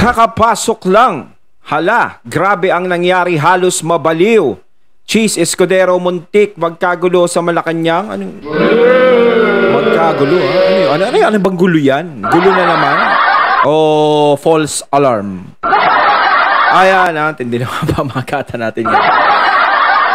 Kakapasok lang. Hala, grabe ang nangyari, halos mabaliw. Cheese Escudero muntik magkagulo sa Malacanang. Ano? Magkagulo, ha? Ano bang gulo yan? Gulo na naman? O false alarm? Ayan, hindi na pamakata natin yan.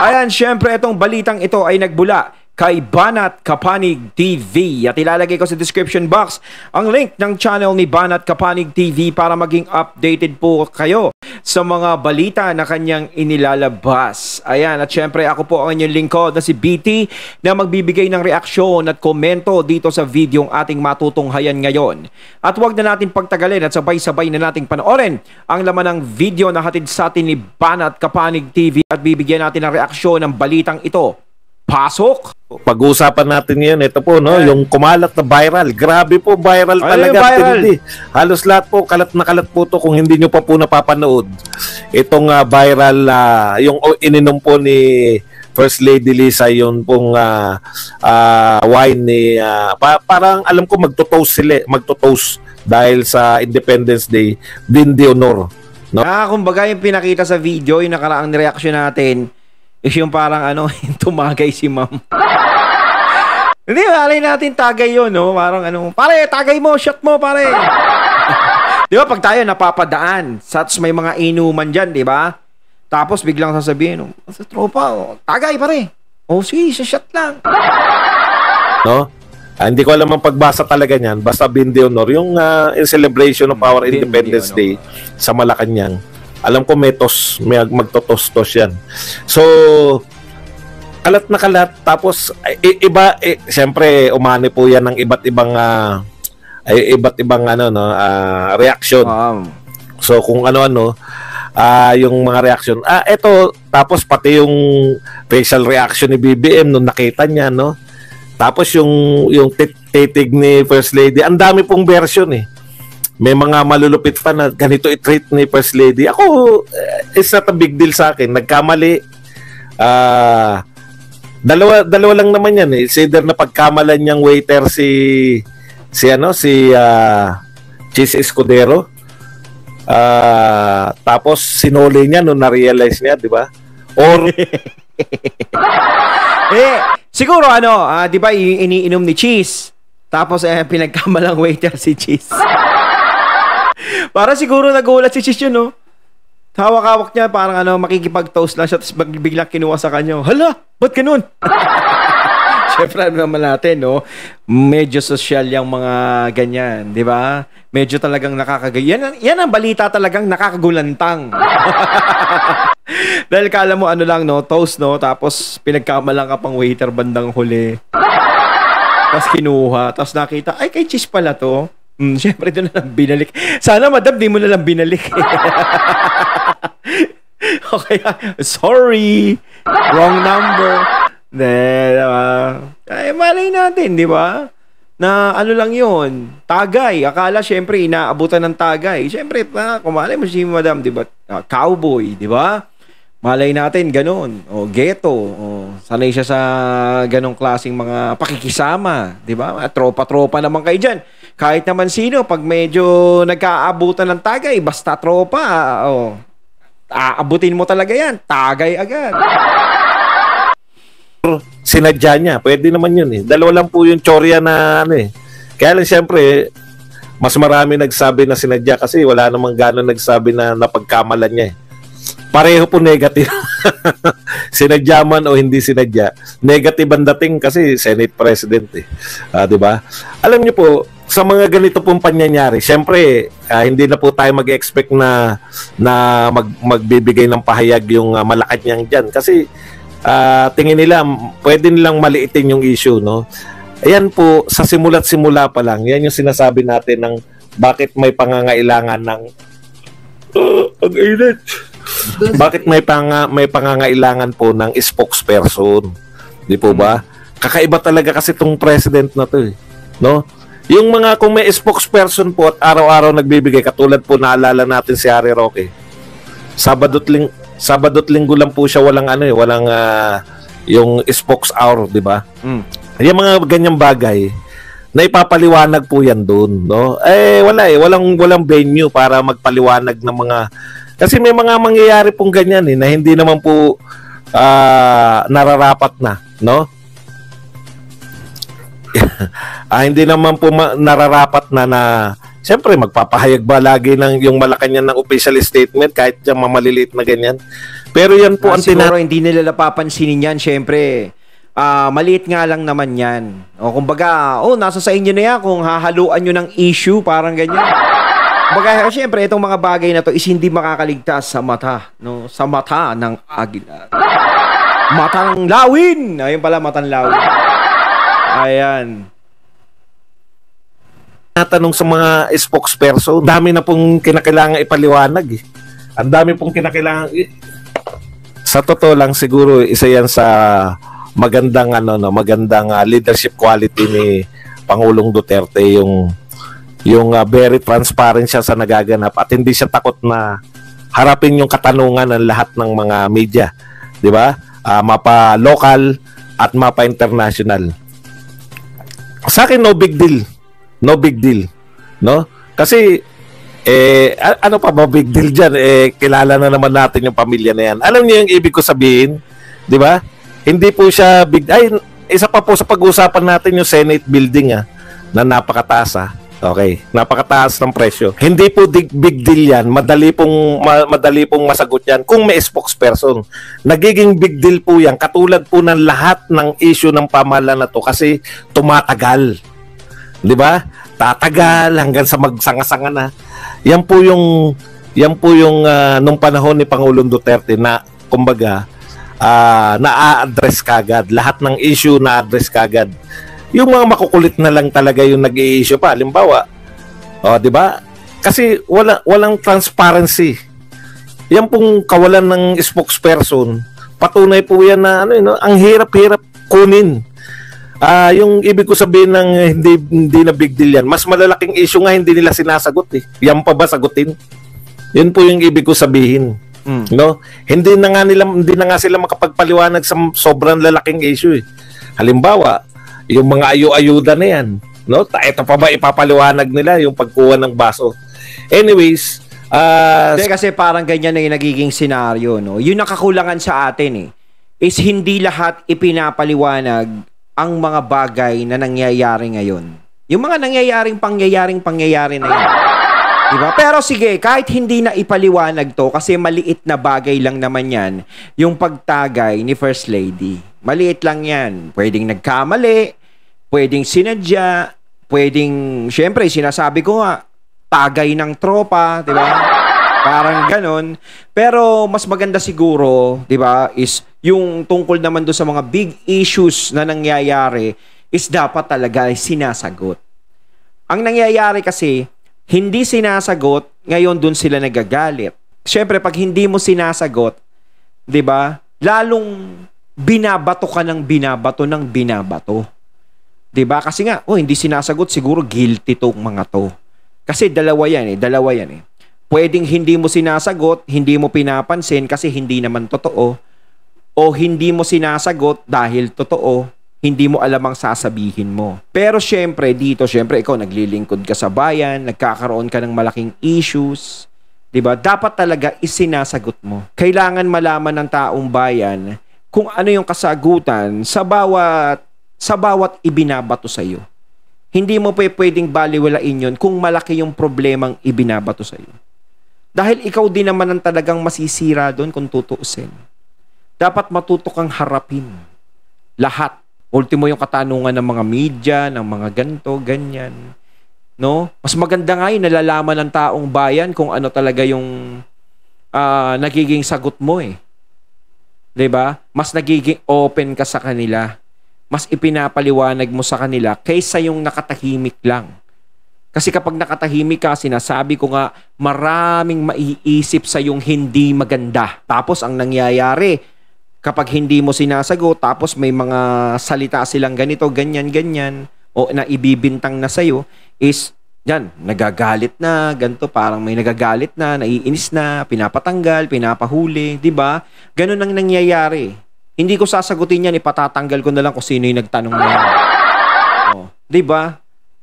Ayan, syempre itong balitang ito ay nagbula kay Banat Kapanig TV. At ilalagay ko sa description box ang link ng channel ni Banat Kapanig TV para maging updated po kayo sa mga balita na kanyang inilalabas. Ayan, at syempre ako po ang inyong lingkod na si BT na magbibigay ng reaksyon at komento dito sa videong ating matutunghayan ngayon. At huwag na natin pagtagalin at sabay-sabay na nating panoorin ang laman ng video na hatid sa atin ni Banat Kapanig TV at bibigyan natin ng reaksyon ng balitang ito. Pasok! Pag-uusapan natin ngayon, ito po, no, yung kumalat na viral. Grabe po, viral talaga. Viral. Halos lahat po, kalat na kalat po to kung hindi nyo pa po napapanood. Itong viral, yung ininom po ni First Lady Lisa, yun pong wine ni, parang alam ko magto-toast dahil sa Independence Day, Vin de Honor. No? Kumbaga yung pinakita sa video, yung nakaraang reaction natin, is yung parang tumagay si ma'am. Hindi, malay natin tagay yun, no? Parang pare, tagay mo, shot mo, pare. Di ba, pag tayo napapadaan, sats may mga inuman dyan, di ba? Tapos biglang sasabihin, sa tropa, tagay, pare. Sige, sa shot lang. No? Hindi ko alam ang pagbasa talaga niyan. Basta Vin de Honor, yung in celebration of our Independence Day sa Malacanang. Alam ko may magtotos-tos yan. So, kalat na kalat. Tapos, siyempre, umani po yan ng iba't ibang reaction. So, kung ano-ano, yung mga reaction. Eto, tapos pati yung facial reaction ni BBM nung nakita niya, no? Tapos yung titig ni First Lady, ang dami pong version eh. May mga malulupit pa na ganito i-treat ni First Lady. Ako, it's not a big deal sa akin. Nagkamali. Dalawa lang naman yan eh. It's either na pagkamalan niyang waiter si Cheese Escudero. Tapos sinuli niya nung na-realize niya, di ba? Or siguro di ba iniinom ni Cheese. Tapos pinagkamalang waiter si Cheese. Para siguro nagulat si Cheese yun, no? Hawak-hawak niya, parang makikipag-toast lang siya, tapos biglang kinuha sa kanya. Hala, ba't ganun? Siyempre, naman natin, no? Medyo social yung mga ganyan, di ba? Medyo talagang yan ang balita talagang nakakagulantang. Dahil kala mo, lang, no? Toast, no? Tapos, pinagkamalang ka pang waiter bandang huli. Tapos kinuha, tapos nakita, ay, kay Cheese pala to. Siyempre doon na lang binalik. Sana madam, di mo na lang binalik. Okay, sorry. Wrong number. Ay, malay natin, di ba? Na lang yun. Tagay. Akala, siyempre, inaabutan ng tagay. Siyempre, kumalay mo si madam, di ba? Cowboy, di ba? Malay natin, ganun. Ghetto. Sanay siya sa ganong klaseng mga pakikisama. Di ba? Tropa-tropa naman kayo dyan. Kahit naman sino, pag medyo nagkaabutan ng tagay, basta tropa, aabutin mo talaga yan. Tagay agad. Sinadya niya. Pwede naman yun eh. Dalawa lang po yung tsorya na Kaya lang siyempre, mas marami nagsabi na sinadya kasi wala namang gano'n nagsabi na napagkamalan niya eh. Pareho po negative. Sinadya man o hindi sinadya. Negative ang dating kasi Senate President eh. Di ba? Alam niyo po, sa mga ganito pong pangyayari, siyempre, hindi na po tayo mag-expect na magbibigay ng pahayag yung Malacanang dyan. Kasi tingin nila, pwede nilang maliitin yung issue, no? Ayan po, sa simula't simula pa lang, yan yung sinasabi natin ng bakit may pangangailangan ng ang init. Bakit may pangangailangan po ng spokesperson? Di po ba? Kakaiba talaga kasi itong president na to eh. No? Yung mga kung may spokesperson po at araw-araw nagbibigay, katulad po naalala natin si Harry Roque. Sabado't Linggo lang po siya walang yung spokes hour, di ba? Yung mga ganyang bagay, na ipapaliwanag po yan doon, no? Wala walang venue para magpaliwanag ng mga, kasi may mga mangyayari pong ganyan na hindi naman po nararapat na, no? Hindi naman po nararapat na siyempre magpapahayag ba lagi ng yung Malacanang ng official statement kahit yung mamaliliit na ganyan. Pero yan po ang siguro hindi nila napapansinin yan, siyempre. Maliit nga lang naman yan. O kumbaga, nasa sa inyo na yan kung hahaluan nyo ng issue, parang ganyan. Kumbaga, siyempre, itong mga bagay na to is hindi makakaligtas sa mata, no? Sa mata ng agila. Mata ng lawin! Ayun pala, mata ng lawin. Ayan. Natanong sa mga spokesperson, dami na pong kinakailangan ipaliwanag eh. Ang dami pong kinakailangan. Sa totoo lang, siguro, isa yan sa magandang leadership quality ni Pangulong Duterte, yung very transparent siya sa nagaganap at hindi siya takot na harapin yung katanungan ng lahat ng mga media, 'di ba? Mapa local at mapa international. Sa akin no big deal. No big deal, no? Kasi ano pa ba big deal diyan? Kilala na naman natin yung pamilya na yan. Alam niyo yung ibig ko sabihin, 'di ba? Hindi po siya isa pa po sa pag-uusapan natin yung Senate building na napakataas Okay, napakataas ng presyo. Hindi po big deal yan. Madali pong masagot yan kung may spokesperson. Nagiging big deal po yan katulad po ng lahat ng issue ng pamahalaan na to kasi tumatagal. 'Di ba? Tatagal hanggang sa magsanga-sanga na. Yan po yung nung panahon ni Pangulong Duterte na kumbaga na-address kagad. Lahat ng issue na-address kagad. Yung mga makukulit na lang talaga yung nag-i-issue pa. Halimbawa, 'di ba? Kasi walang transparency. Yan pong kawalan ng spokesperson. Patunay po yan na ang hirap-hirap kunin. Yung ibig ko sabihin ng hindi na big deal yan. Mas malalaking issue nga hindi nila sinasagot eh. Yan pa ba sagutin? Yun po yung ibig ko sabihin. No? Hindi na nga sila makapagpaliwanag sa sobrang lalaking issue eh. Halimbawa, yung mga ayuda na yan, no? Ito pa ba ipapaliwanag nila yung pagkuha ng baso? Anyways, kasi parang ganyan na yung nagiging senaryo, no? Yung nakakulangan sa atin is hindi lahat ipinapaliwanag ang mga bagay na nangyayari ngayon. Yung mga pangyayari na yun. Diba? Pero sige, kahit hindi na ipaliwanag to, kasi maliit na bagay lang naman yan, yung pagtagay ni First Lady. Maliit lang yan. Pwedeng nagkamali, pwedeng sinadya, pwedeng, syempre, sinasabi ko nga, tagay ng tropa, di ba? Parang ganon. Pero mas maganda siguro, di ba, is yung tungkol naman doon sa mga big issues na nangyayari is dapat talaga sinasagot. Ang nangyayari kasi, hindi sinasagot, ngayon doon sila nagagalit. Syempre, pag hindi mo sinasagot, di ba, lalong binabato ka ng binabato. Diba? Kasi nga, hindi sinasagot, siguro guilty tong mga to. Kasi dalawa yan. Pwedeng hindi mo sinasagot, hindi mo pinapansin kasi hindi naman totoo. O hindi mo sinasagot dahil totoo, hindi mo alam ang sasabihin mo. Pero syempre, ikaw naglilingkod ka sa bayan, nagkakaroon ka ng malaking issues. Diba? Dapat talaga isinasagot mo. Kailangan malaman ng taong bayan kung ano yung kasagutan sa bawat ibinabato sa iyo. Hindi mo pwedeng baliwalain yun kung malaki yung problemang ibinabato sa iyo. Dahil ikaw din naman ang talagang masisira doon kung tutuusin. Dapat matuto kang harapin. Lahat. Ultimo yung katanungan ng mga media, ng mga ganto, ganyan. No? Mas maganda nga yung nalalaman ng taong bayan kung ano talaga yung nagiging sagot mo eh. 'Di ba? Mas nagiging open ka sa kanila. Mas ipinapaliwanag mo sa kanila kaysa yung nakatahimik lang. Kasi kapag nakatahimik ka, sinasabi ko nga, maraming maiisip sa yung hindi maganda. Tapos ang nangyayari, kapag hindi mo sinasagot, tapos may mga salita silang ganito, ganyan, o na ibibintang na sa'yo, is, yan, nagagalit na, ganito, parang may nagagalit na, naiinis na, pinapatanggal, pinapahuli, di ba? Ganun ang nangyayari. Hindi ko sasagutin yan, ipatatanggal ko na lang kung sino yung nagtanong na yan. Oh, 'di ba?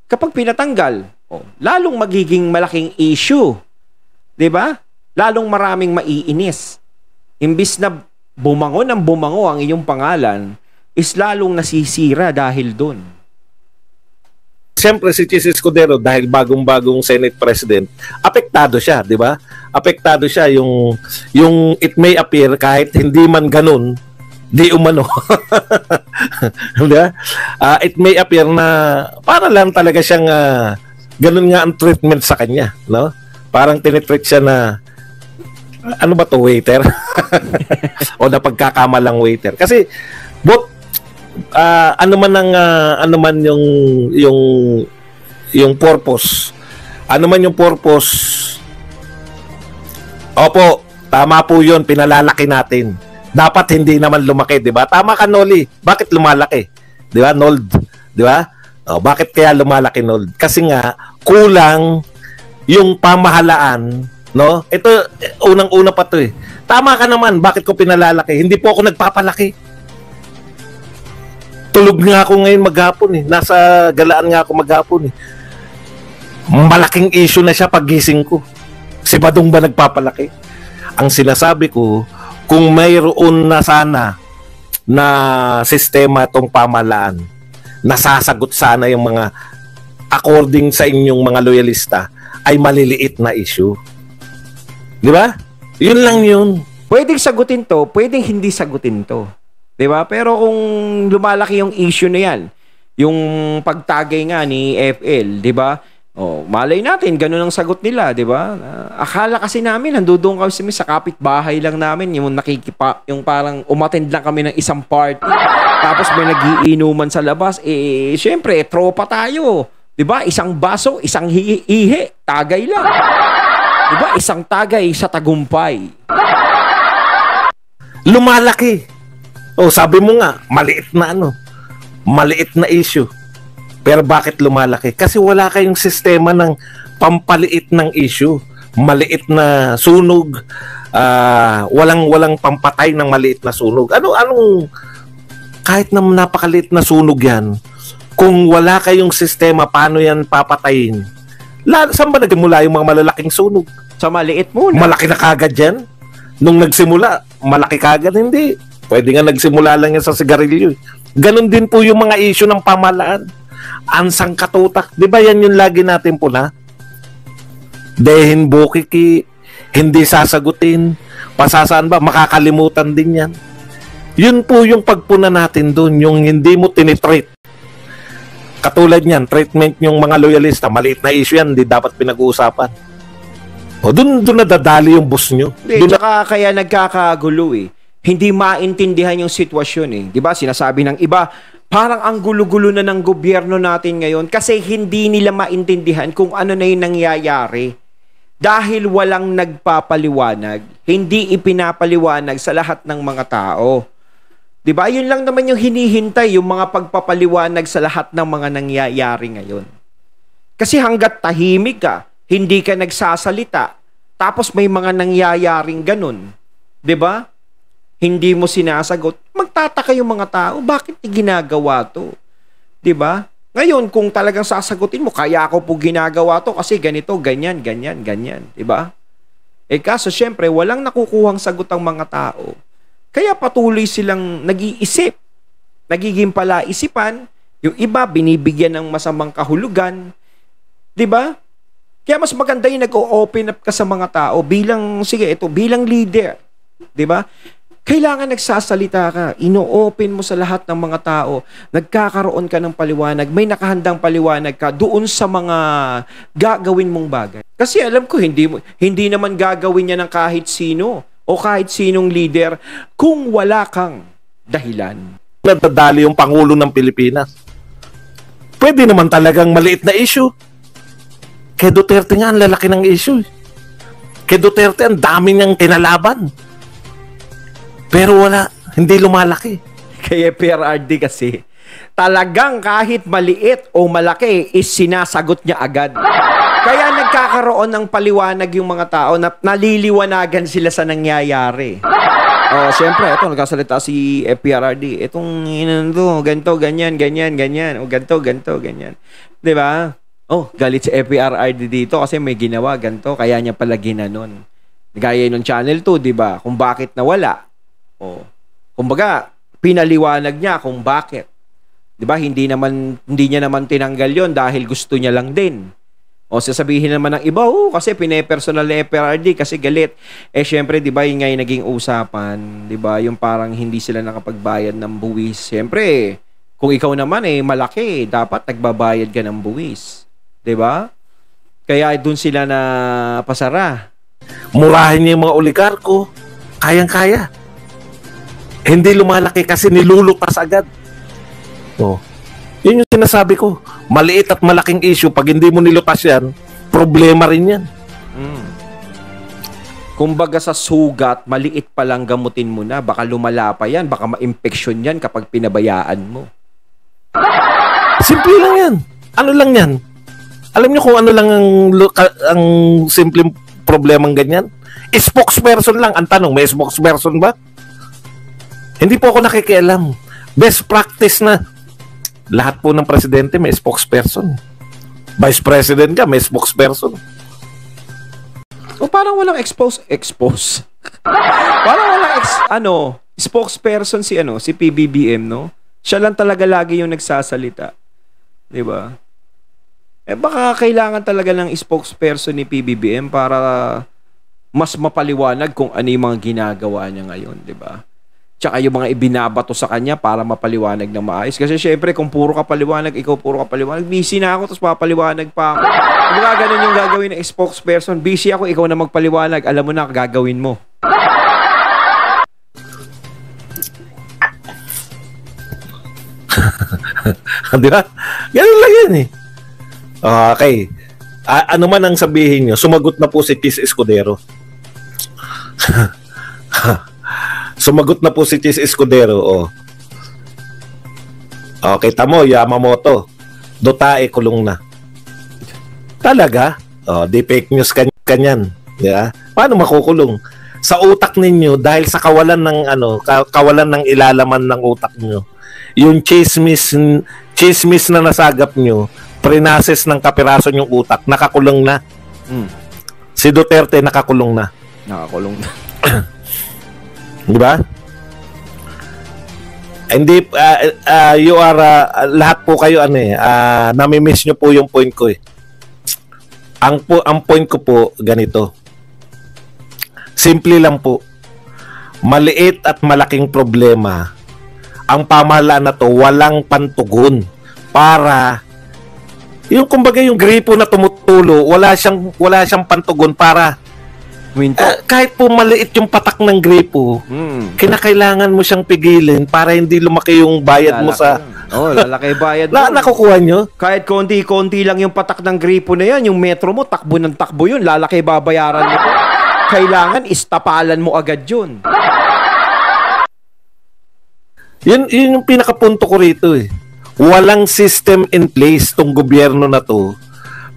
Kapag pinatanggal, lalong magiging malaking issue. 'Di ba? Lalong maraming maiinis. Imbis na bumango ng bumango ang iyong pangalan, is lalong nasisira dahil doon. Siyempre si Chis Escudero dahil bagong-bagong Senate President, apektado siya, di ba? Apektado siya yung it may appear kahit hindi man ganun, di umano. Di ba? It may appear na para lang talaga siyang ganun nga ang treatment sa kanya, no? Parang tinitreat siya na ano ba to, waiter? O na pagkakamalang waiter. Kasi ano man yung purpose. Ano man yung purpose. Opo, tama po 'yun, pinalalaki natin. Dapat hindi naman lumaki, 'di ba? Tama ka, Noli. Bakit lumalaki? 'Di ba, Nold? 'Di ba? Bakit kaya lumalaki, Nold? Kasi nga kulang yung pamahalaan, no? Ito unang-una pa 'to eh. Tama ka naman, bakit ko pinalalaki? Hindi po ako nagpapalaki. Tulog nga ako ngayon maghapon eh. Nasa galaan nga ako maghapon eh. Malaking issue na siya paggising ko. Si Badong ba nagpapalaki? Ang sinasabi ko, kung mayroon na sana na sistema itong pamahalaan, nasasagot sana yung mga according sa inyong mga loyalista, ay maliliit na issue. Di ba? Yun lang yun. Pwedeng sagutin to, pwedeng hindi sagutin to. 'Di ba? Pero kung lumalaki yung issue na 'yan, yung pagtagay nga ni FL, 'di ba? Malay natin ganun ang sagot nila, 'di ba? Akala kasi namin nandoon kami sa kapitbahay lang namin, yung yung parang umattend lang kami ng isang party. Tapos may nagiinuman sa labas, syempre tropa tayo. 'Di ba? Isang baso, isang ihi, tagay lang. 'Di ba? Isang tagay sa tagumpay. Lumalaki. Sabi mo nga, maliit na issue. Pero bakit lumalaki? Kasi wala kayong sistema ng pampaliit ng issue. Maliit na sunog, walang pampatay ng maliit na sunog. Kahit na napakaliit na sunog yan, kung wala kayong sistema, paano yan papatayin? Saan ba nagmula yung mga malalaking sunog? Sa maliit muna. Malaki na kagad yan? Nung nagsimula, malaki kagad? Hindi. Pwede nga nagsimula lang yan sa sigarilyo. Ganon din po yung mga issue ng pamahalaan. Ansang katutak. Di ba yan yung lagi natin puna? Dehin bukiki, hindi sasagutin, pasasaan ba? Makakalimutan din yan. Yun po yung pagpuna natin dun, yung hindi mo tinitreat. Katulad niyan, treatment yung mga loyalista, maliit na issue yan, hindi dapat pinag-uusapan. Dun nadadali yung boss nyo. Tsaka kaya nagkakagulo eh. Hindi maintindihan yung sitwasyon eh. 'Di ba? Sinasabi ng iba, parang ang gulo-gulo na ng gobyerno natin ngayon kasi hindi nila maintindihan kung ano na yung nangyayari. Dahil walang nagpapaliwanag, hindi ipinapaliwanag sa lahat ng mga tao. 'Di ba? Yun lang naman yung hinihintay, yung mga pagpapaliwanag sa lahat ng mga nangyayari ngayon. Kasi hangga't tahimik ka, hindi ka nagsasalita, tapos may mga nangyayaring ganun. 'Di ba? Hindi mo sinasagot, magtataka yung mga tao, bakit ginagawa to? 'Di ba? Ngayon, kung talagang sasagutin mo, kaya ako po ginagawa to kasi ganito, ganyan, 'di ba? Kaso syempre, walang nakukuhang sagot ang mga tao. Kaya patuloy silang nag-iisip. Nagiging palaisipan, yung iba binibigyan ng masamang kahulugan. 'Di ba? Kaya mas maganda yung nag-o-open up ka sa mga tao bilang leader. 'Di ba? Kailangan nagsasalita ka, ino-open mo sa lahat ng mga tao, nagkakaroon ka ng paliwanag, may nakahandang paliwanag ka doon sa mga gagawin mong bagay. Kasi alam ko, hindi naman gagawin niya ng kahit sino o kahit sinong leader kung wala kang dahilan. Nadadali yung Pangulo ng Pilipinas. Pwede naman talagang maliit na issue. Kay Duterte nga, ang lalaki ng issue. Kay Duterte, ang dami niyang kinalaban. Pero wala, hindi lumalaki. Kaya PRRD kasi, talagang kahit maliit o malaki is sinasagot niya agad. Kaya nagkakaroon ng paliwanag yung mga tao na naliliwanagan sila sa nangyayari. Oh, syempre, ito nagkasalita si FPRRD. Itong to, ganto, ganyan, ganyan, ganyan. O ganto, ganto, ganyan. 'Di ba? Oh, galit si FPRRD dito kasi may ginawa ganto, kaya niya pala ginanon. Gaya nung Channel 2, 'di ba? Kung bakit nawala. Oh. Kumbaga, pinaliwanag niya kung bakit. 'Di ba? Hindi niya naman tinanggal 'yon dahil gusto niya lang din. O sasabihin naman ng iba, kasi pine-personal ni FPRRD kasi galit. Syempre, 'di ba, yung nga yung naging usapan, 'di ba? Yung parang hindi sila nakapagbayad ng buwis. Syempre, kung ikaw naman malaki, dapat nagbabayad ka ng buwis. 'Di ba? Kaya doon sila na pasara. Murahin niya yung mga oligarko. Kayang-kaya. Hindi lumalaki kasi nilulutas agad. Oh. Yun yung sinasabi ko. Maliit at malaking issue, pag hindi mo nilutas yan, problema rin yan. Kumbaga sa sugat, maliit pa lang gamutin mo na. Baka lumala pa yan. Baka ma-infection yan kapag pinabayaan mo. Simple lang yan. Ano lang yan? Alam niyo kung ano lang ang simpleng problemang ganyan? Spokesperson lang. Ang tanong, may spokesperson ba? Hindi po ako nakikialam. Best practice na. Lahat po ng presidente may spokesperson. Vice President ka, may spokesperson. O parang walang expose. Parang walang spokesperson si PBBM, no? Siya lang talaga lagi yung nagsasalita. 'Di ba? Baka kailangan talaga ng spokesperson ni PBBM para mas mapaliwanag kung ano yung mga ginagawa niya ngayon, 'di ba? Tsaka yung mga ibinabato sa kanya para mapaliwanag ng maayos. Kasi syempre, kung puro ka paliwanag, ikaw puro ka paliwanag, busy na ako, tapos papaliwanag pa ako. Kung ganun yung gagawin ng spokesperson, busy ako, ikaw na magpaliwanag, alam mo na, gagawin mo. Di ba? Ganun lang yan eh. Okay. Ano man ang sabihin nyo, sumagot na po si Chis Escudero. Sumagot na po si Chis Escudero. Oh. Okay, tamo, Yamamoto. Dotae, kulong na. Talaga? Di fake news kanyan. Yeah? Paano makukulong? Sa utak ninyo, dahil sa kawalan ng ilalaman ng utak nyo, yung chismis na nasagap nyo, prinases ng kapiraso yung utak, nakakulong na. Si Duterte nakakulong na. Nakakulong na. Di ba? Hindi, you are, lahat po kayo, nami-miss nyo po yung point ko eh. Ang point ko po, ganito. Simple lang po. Maliit at malaking problema. Ang pamahalaan na to, walang pantugon para, yung kumbaga yung gripo na tumutulo, wala siyang pantugon para, kahit po maliit yung patak ng gripo, kinakailangan mo siyang pigilin para hindi lumaki yung bayad mo sa... lalaki bayad mo. Nakukuha nyo? Kahit konti-konti lang yung patak ng gripo na yan, yung metro mo, takbo ng takbo yun, lalaki babayaran mo. Kailangan istapalan mo agad yun. Yun yung pinakapunto ko rito eh. Walang system in place tong gobyerno na to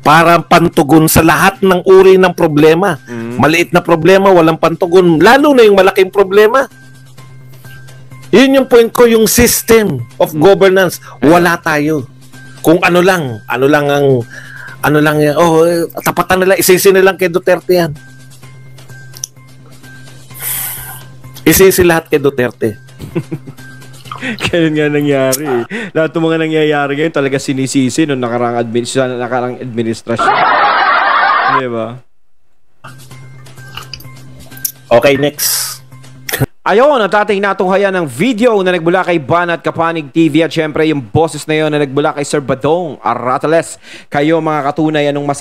para pantugon sa lahat ng uri ng problema. Maliit na problema, walang pantugon. Lalo na yung malaking problema. Yun yung point ko, yung system of governance. Wala tayo. Kung ano lang yan, tapatan nila, isisi nilang kay Duterte yan. Isisi lahat kay Duterte. Kailan nga nangyari eh. Lahat ng mga nangyayari ngayon talaga sinisisi nung nakarang administrasyon. Di ba? Okay, next. Ayun, ang ating natunghayan ng video na nagbula kay Banat Kapanig TV at syempre yung boses na yun na nagbula kay Sir Badong Aratales. Kayo mga katunay, anong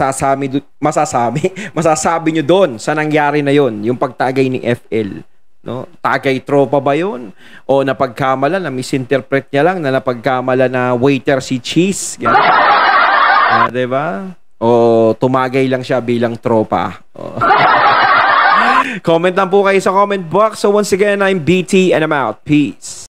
masasabi nyo doon sa nangyari na yun, yung pagtagay ni FL? No? Tagay tropa ba yun? O napagkamala na misinterpret niya lang na napagkamala na waiter si Cheese? Diba? O tumagay lang siya bilang tropa? Comment lang po kayo sa comment box. So once again, I'm BT and I'm out. Peace.